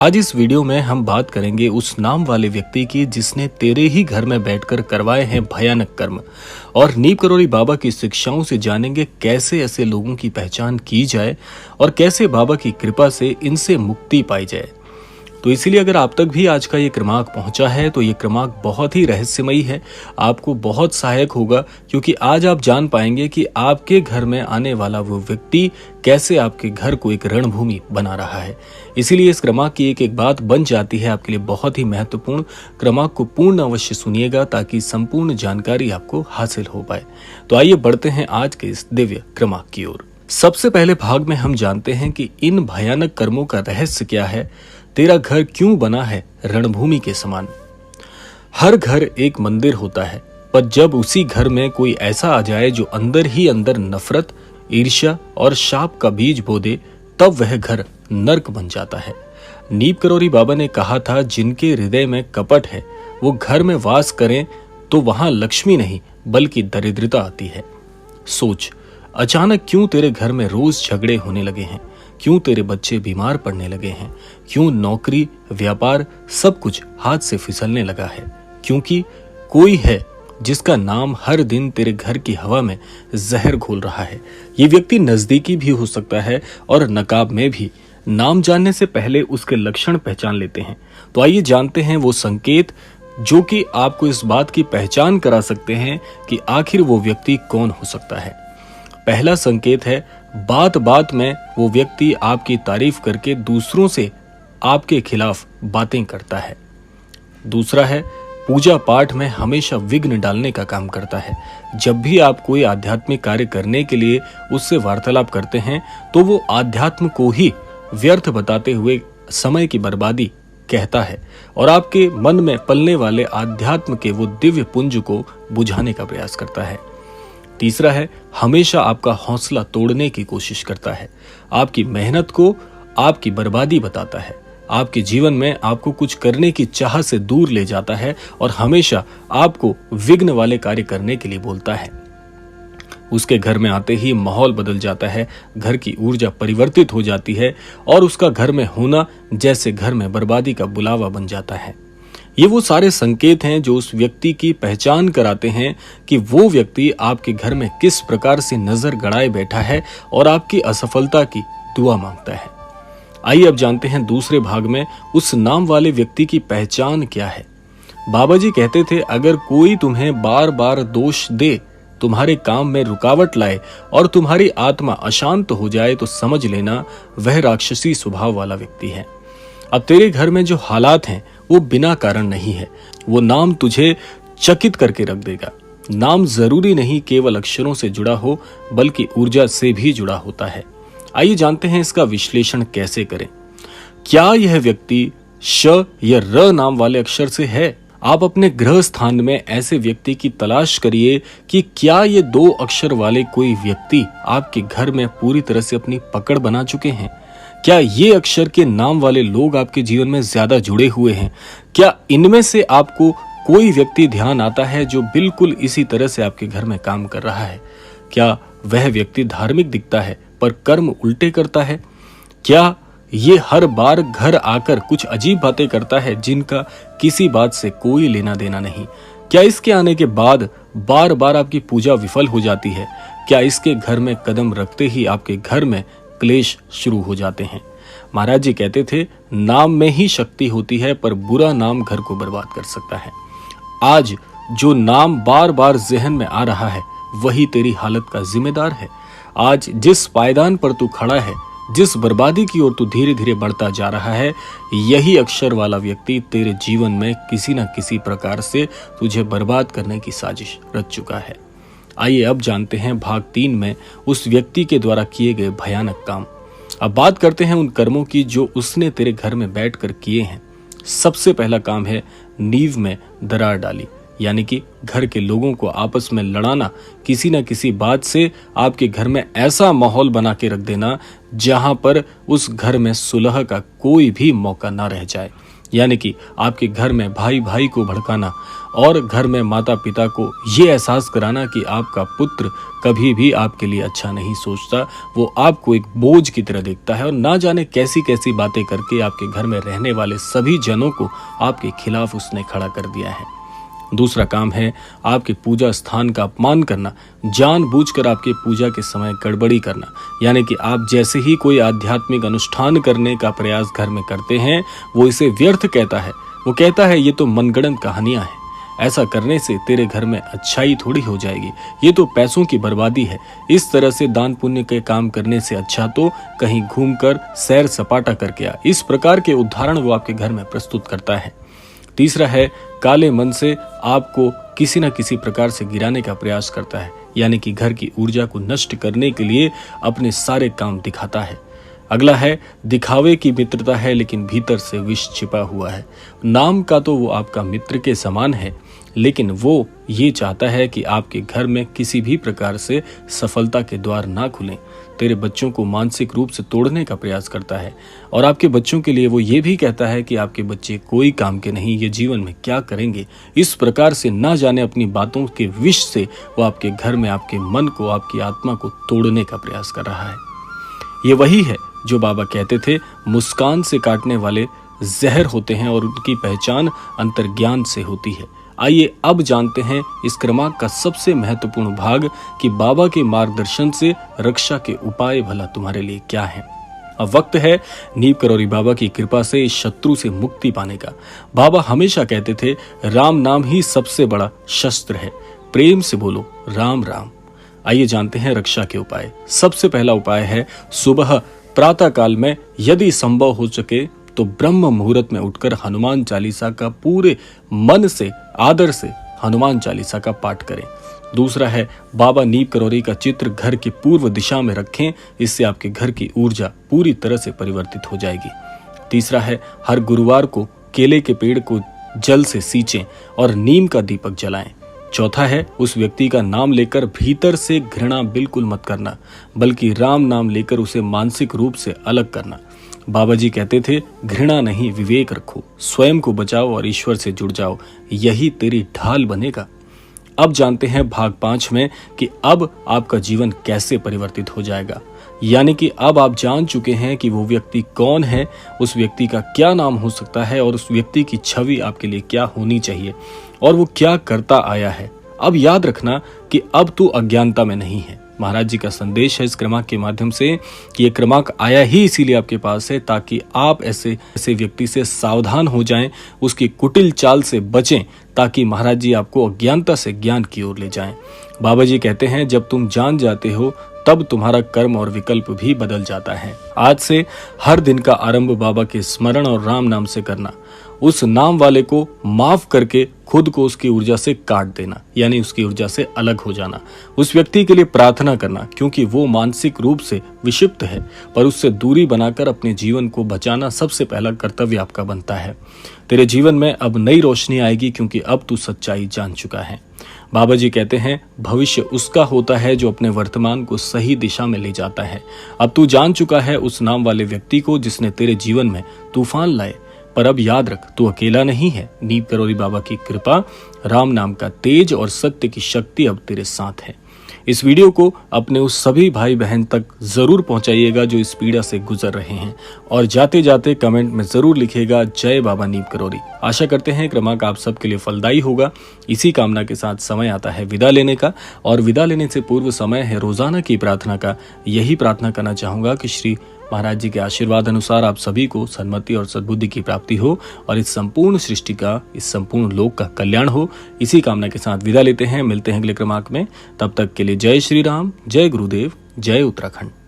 आज इस वीडियो में हम बात करेंगे उस नाम वाले व्यक्ति की जिसने तेरे ही घर में बैठकर करवाए हैं भयानक कर्म। और नीम करोली बाबा की शिक्षाओं से जानेंगे कैसे ऐसे लोगों की पहचान की जाए और कैसे बाबा की कृपा से इनसे मुक्ति पाई जाए। तो इसीलिए अगर आप तक भी आज का ये क्रमांक पहुंचा है तो ये क्रमांक बहुत ही रहस्यमयी है, आपको बहुत सहायक होगा, क्योंकि आज आप जान पाएंगे कि आपके घर में आने वाला वो व्यक्ति कैसे आपके घर को एक रणभूमि बना रहा है। इसीलिए इस क्रमांक की एक एक बात बन जाती है आपके लिए बहुत ही महत्वपूर्ण। क्रमांक को पूर्ण अवश्य सुनिएगा ताकि संपूर्ण जानकारी आपको हासिल हो पाए। तो आइए बढ़ते हैं आज के इस दिव्य क्रमांक की ओर। सबसे पहले भाग में हम जानते हैं कि इन भयानक कर्मों का रहस्य क्या है। तेरा घर क्यों बना है रणभूमि के समान। हर घर एक मंदिर होता है, पर जब उसी घर में कोई ऐसा आ जाए जो अंदर ही अंदर नफरत, ईर्ष्या और शाप का बीज बो दे, तब वह घर नर्क बन जाता है। नीम करोली बाबा ने कहा था, जिनके हृदय में कपट है वो घर में वास करें तो वहां लक्ष्मी नहीं बल्कि दरिद्रता आती है। सोच, अचानक क्यों तेरे घर में रोज झगड़े होने लगे हैं, क्यों तेरे बच्चे बीमार पड़ने लगे हैं, क्यों नौकरी व्यापार सब कुछ हाथ से फिसलने लगा है। क्योंकि कोई है जिसका नाम हर दिन तेरे घर की हवा में जहर घोल रहा है। ये व्यक्ति नजदीकी भी हो सकता है और नकाब में भी। नाम जानने से पहले उसके लक्षण पहचान लेते हैं। तो आइए जानते हैं वो संकेत जो कि आपको इस बात की पहचान करा सकते हैं कि आखिर वो व्यक्ति कौन हो सकता है। पहला संकेत है, बात बात में वो व्यक्ति आपकी तारीफ करके दूसरों से आपके खिलाफ बातें करता है। दूसरा है, पूजा पाठ में हमेशा विघ्न डालने का काम करता है। जब भी आप कोई आध्यात्मिक कार्य करने के लिए उससे वार्तालाप करते हैं तो वो आध्यात्म को ही व्यर्थ बताते हुए समय की बर्बादी कहता है और आपके मन में पलने वाले आध्यात्म के वो दिव्य पुंज को बुझाने का प्रयास करता है। तीसरा है, हमेशा आपका हौसला तोड़ने की कोशिश करता है, आपकी मेहनत को आपकी बर्बादी बताता है, आपके जीवन में आपको कुछ करने की चाह से दूर ले जाता है और हमेशा आपको विघ्न वाले कार्य करने के लिए बोलता है। उसके घर में आते ही माहौल बदल जाता है, घर की ऊर्जा परिवर्तित हो जाती है और उसका घर में होना जैसे घर में बर्बादी का बुलावा बन जाता है। ये वो सारे संकेत हैं जो उस व्यक्ति की पहचान कराते हैं कि वो व्यक्ति आपके घर में किस प्रकार से नजर गड़ाए बैठा है और आपकी असफलता की दुआ मांगता है। आइए अब जानते हैं दूसरे भाग में उस नाम वाले व्यक्ति की पहचान क्या है। बाबा जी कहते थे, अगर कोई तुम्हें बार बार दोष दे, तुम्हारे काम में रुकावट लाए और तुम्हारी आत्मा अशांत हो जाए तो समझ लेना वह राक्षसी स्वभाव वाला व्यक्ति है। अब तेरे घर में जो हालात हैं वो बिना कारण नहीं है। वो नाम तुझे चकित करके रख देगा। नाम जरूरी नहीं केवल अक्षरों से जुड़ा हो बल्कि ऊर्जा से भी जुड़ा होता है। आइए जानते हैं इसका विश्लेषण कैसे करें। क्या यह व्यक्ति श या र नाम वाले अक्षर से है? आप अपने गृह स्थान में ऐसे व्यक्ति की तलाश करिए कि क्या ये दो अक्षर वाले कोई व्यक्ति आपके घर में पूरी तरह से अपनी पकड़ बना चुके हैं। क्या ये अक्षर के नाम वाले लोग आपके जीवन में ज्यादा जुड़े हुए हैं? क्या इनमें से आपको कोई व्यक्ति ध्यान आता है जो बिल्कुल इसी तरह से आपके घर में काम कर रहा है? क्या वह व्यक्ति धार्मिक दिखता है पर कर्म उल्टे करता है? क्या ये हर बार घर आकर कुछ अजीब बातें करता है जिनका किसी बात से कोई लेना देना नहीं? क्या इसके आने के बाद बार बार आपकी पूजा विफल हो जाती है? क्या इसके घर में कदम रखते ही आपके घर में क्लेश शुरू हो जाते हैं? महाराज जी कहते थे, नाम में ही शक्ति होती है पर बुरा नाम घर को बर्बाद कर सकता है। आज जो नाम बार बार जहन में आ रहा है वही तेरी हालत का जिम्मेदार है। आज जिस पायदान पर तू खड़ा है, जिस बर्बादी की ओर तू धीरे धीरे बढ़ता जा रहा है, यही अक्षर वाला व्यक्ति तेरे जीवन में किसी न किसी प्रकार से तुझे बर्बाद करने की साजिश रच चुका है। आइए अब जानते हैं भाग 3 में उस व्यक्ति के द्वारा किए गए भयानक काम। अब बात करते हैं उन कर्मों की जो उसने तेरे घर में बैठकर किए हैं। सबसे पहला काम है नींव में दरार डाली, यानी कि घर के लोगों को आपस में लड़ाना, किसी न किसी बात से आपके घर में ऐसा माहौल बना के रख देना जहां पर उस घर में सुलह का कोई भी मौका ना रह जाए। यानी कि आपके घर में भाई भाई को भड़काना और घर में माता पिता को ये एहसास कराना कि आपका पुत्र कभी भी आपके लिए अच्छा नहीं सोचता, वो आपको एक बोझ की तरह देखता है और ना जाने कैसी कैसी बातें करके आपके घर में रहने वाले सभी जनों को आपके खिलाफ उसने खड़ा कर दिया है। दूसरा काम है आपके पूजा स्थान का अपमान करना, जानबूझकर आपके पूजा के समय गड़बड़ी करना, यानी कि आप जैसे ही कोई आध्यात्मिक अनुष्ठान करने का प्रयास घर में करते हैं वो इसे व्यर्थ कहता है। वो कहता है ये तो मनगढ़ंत कहानियां हैं, ऐसा करने से तेरे घर में अच्छाई थोड़ी हो जाएगी, ये तो पैसों की बर्बादी है। इस तरह से दान पुण्य के काम करने से अच्छा तो कहीं घूमकर सैर सपाटा करके आ। इस प्रकार के उदाहरण वो आपके घर में प्रस्तुत करता है। तीसरा है काले मन से आपको किसी न किसी प्रकार से गिराने का प्रयास करता है, यानी कि घर की ऊर्जा को नष्ट करने के लिए अपने सारे काम दिखाता है। अगला है दिखावे की मित्रता है लेकिन भीतर से विष छिपा हुआ है। नाम का तो वो आपका मित्र के समान है, लेकिन वो ये चाहता है कि आपके घर में किसी भी प्रकार से सफलता के द्वार ना खुलें। तेरे बच्चों को मानसिक रूप से तोड़ने का प्रयास करता है और आपके बच्चों के लिए वो ये भी कहता है कि आपके बच्चे कोई काम के नहीं, ये जीवन में क्या करेंगे। इस प्रकार से ना जाने अपनी बातों के विष से वो आपके घर में आपके मन को, आपकी आत्मा को तोड़ने का प्रयास कर रहा है। ये वही है जो बाबा कहते थे मुस्कान से काटने वाले जहर होते हैं और उनकी पहचान अंतर्ज्ञान से होती है। आइए अब जानते हैं इस क्रमांक का सबसे महत्वपूर्ण भाग कि बाबा के मार्गदर्शन से रक्षा के उपाय भला तुम्हारे लिए क्या हैं। अब वक्त है नीम करौरी बाबा की कृपा से इस शत्रु से मुक्ति पाने का। बाबा हमेशा कहते थे राम नाम ही सबसे बड़ा शस्त्र है, प्रेम से बोलो राम राम। आइए जानते हैं रक्षा के उपाय। सबसे पहला उपाय है सुबह प्रातः काल में यदि संभव हो सके तो ब्रह्म मुहूर्त में उठकर हनुमान चालीसा का पूरे मन से आदर से हनुमान चालीसा का पाठ करें। दूसरा है बाबा नीम करौरी का चित्र घर की पूर्व दिशा में रखें, इससे आपके घर की ऊर्जा पूरी तरह से परिवर्तित हो जाएगी। तीसरा है हर गुरुवार को केले के पेड़ को जल से सींचें और नीम का दीपक जलाएं। चौथा है उस व्यक्ति का नाम लेकर भीतर से घृणा बिल्कुल मत करना, बल्कि राम नाम लेकर उसे मानसिक रूप से अलग करना। बाबा जी कहते थे घृणा नहीं विवेक रखो, स्वयं को बचाओ और ईश्वर से जुड़ जाओ, यही तेरी ढाल बनेगा। अब जानते हैं भाग 5 में कि अब आपका जीवन कैसे परिवर्तित हो जाएगा। यानी कि अब आप जान चुके हैं कि वो व्यक्ति कौन है, उस व्यक्ति का क्या नाम हो सकता है और उस व्यक्ति की छवि आपके लिए क्या होनी चाहिए और वो क्या करता आया है। अब याद रखना कि अब तू अज्ञानता में नहीं है। महाराज जी का संदेश है इस क्रमांक के माध्यम से कि ये क्रमांक आया ही इसीलिए आपके पास है ताकि आप ऐसे व्यक्ति से सावधान हो जाएं, उसकी कुटिल चाल से बचें, ताकि महाराज जी आपको अज्ञानता से ज्ञान की ओर ले जाएं। बाबा जी कहते हैं जब तुम जान जाते हो तब तुम्हारा कर्म और विकल्प भी बदल जाता है। आज से हर दिन का आरंभ बाबा के स्मरण और राम नाम से करना, उस नाम वाले को माफ करके खुद को उसकी ऊर्जा से काट देना, यानी उसकी ऊर्जा से अलग हो जाना। उस व्यक्ति के लिए प्रार्थना करना क्योंकि वो मानसिक रूप से विक्षिप्त है, पर उससे दूरी बनाकर अपने जीवन को बचाना सबसे पहला कर्तव्य आपका बनता है। तेरे जीवन में अब नई रोशनी आएगी क्योंकि अब तू सच्चाई जान चुका है। बाबा जी कहते हैं भविष्य उसका होता है जो अपने वर्तमान को सही दिशा में ले जाता है। अब तू जान चुका है उस नाम वाले व्यक्ति को जिसने तेरे जीवन में तूफान लाए, पर अब याद रख तू अकेला नहीं है। नीम करौरी बाबा की कृपा, राम नाम का तेज और सत्य की शक्ति अब तेरे साथ है। इस वीडियो को अपने उस सभी भाई बहन तक जरूर पहुंचाइएगा जो इस पीड़ा से गुजर रहे हैं और जाते जाते कमेंट में जरूर लिखिएगा जय बाबा नीम करौरी। आशा करते हैं क्रमांक आप सबके लिए फलदायी होगा। इसी कामना के साथ समय आता है विदा लेने का, और विदा लेने से पूर्व समय है रोजाना की प्रार्थना का। यही प्रार्थना करना चाहूंगा कि श्री महाराज जी के आशीर्वाद अनुसार आप सभी को सन्मति और सद्बुद्धि की प्राप्ति हो और इस संपूर्ण सृष्टि का, इस संपूर्ण लोक का कल्याण हो। इसी कामना के साथ विदा लेते हैं, मिलते हैं अगले क्रमांक में। तब तक के लिए जय श्री राम, जय गुरुदेव, जय उत्तराखंड।